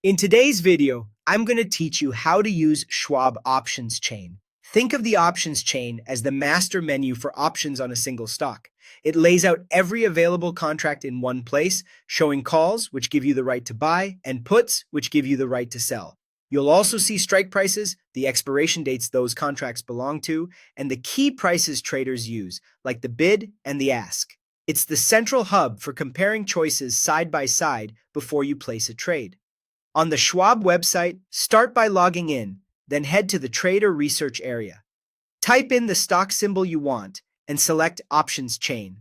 In today's video, I'm going to teach you how to use Schwab options chain. Think of the options chain as the master menu for options on a single stock. It lays out every available contract in one place, showing calls, which give you the right to buy, and puts, which give you the right to sell. You'll also see strike prices, the expiration dates those contracts belong to, and the key prices traders use, like the bid and the ask. It's the central hub for comparing choices side by side before you place a trade. On the Schwab website, start by logging in, then head to the Trader Research area. Type in the stock symbol you want and select Options Chain.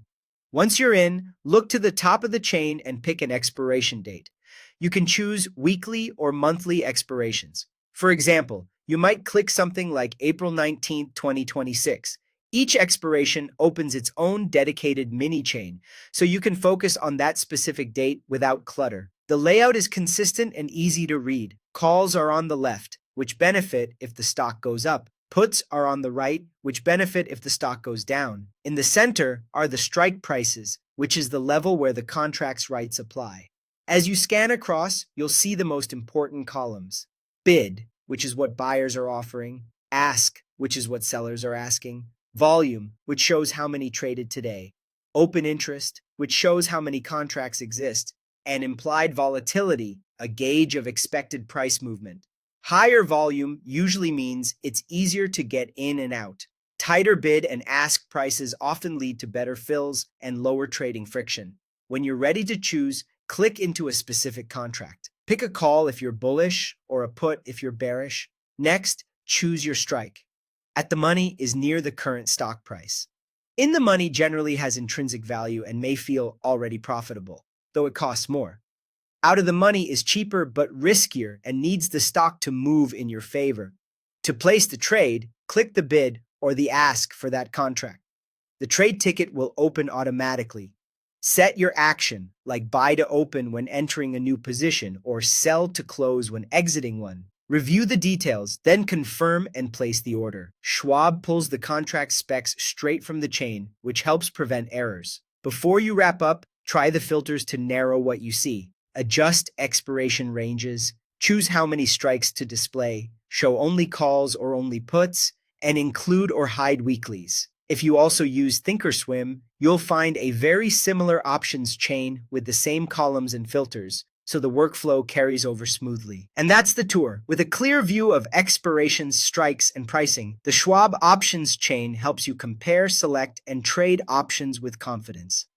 Once you're in, look to the top of the chain and pick an expiration date. You can choose weekly or monthly expirations. For example, you might click something like April 19, 2026. Each expiration opens its own dedicated mini chain, so you can focus on that specific date without clutter. The layout is consistent and easy to read. Calls are on the left, which benefit if the stock goes up. Puts are on the right, which benefit if the stock goes down. In the center are the strike prices, which is the level where the contract's rights apply. As you scan across, you'll see the most important columns. Bid, which is what buyers are offering. Ask, which is what sellers are asking. Volume, which shows how many traded today. Open interest, which shows how many contracts exist. And implied volatility, a gauge of expected price movement. Higher volume usually means it's easier to get in and out. Tighter bid and ask prices often lead to better fills and lower trading friction. When you're ready to choose, click into a specific contract. Pick a call if you're bullish or a put if you're bearish. Next, choose your strike. At the money is near the current stock price. In the money generally has intrinsic value and may feel already profitable, though it costs more. Out of the money is cheaper but riskier and needs the stock to move in your favor. To place the trade, click the bid or the ask for that contract. The trade ticket will open automatically. Set your action, like buy to open when entering a new position or sell to close when exiting one. Review the details, then confirm and place the order. Schwab pulls the contract specs straight from the chain, which helps prevent errors. Before you wrap up, try the filters to narrow what you see. Adjust expiration ranges, choose how many strikes to display, show only calls or only puts, and include or hide weeklies. If you also use thinkorswim, you'll find a very similar options chain with the same columns and filters, so the workflow carries over smoothly. And that's the tour. With a clear view of expirations, strikes, and pricing, the Schwab options chain helps you compare, select, and trade options with confidence.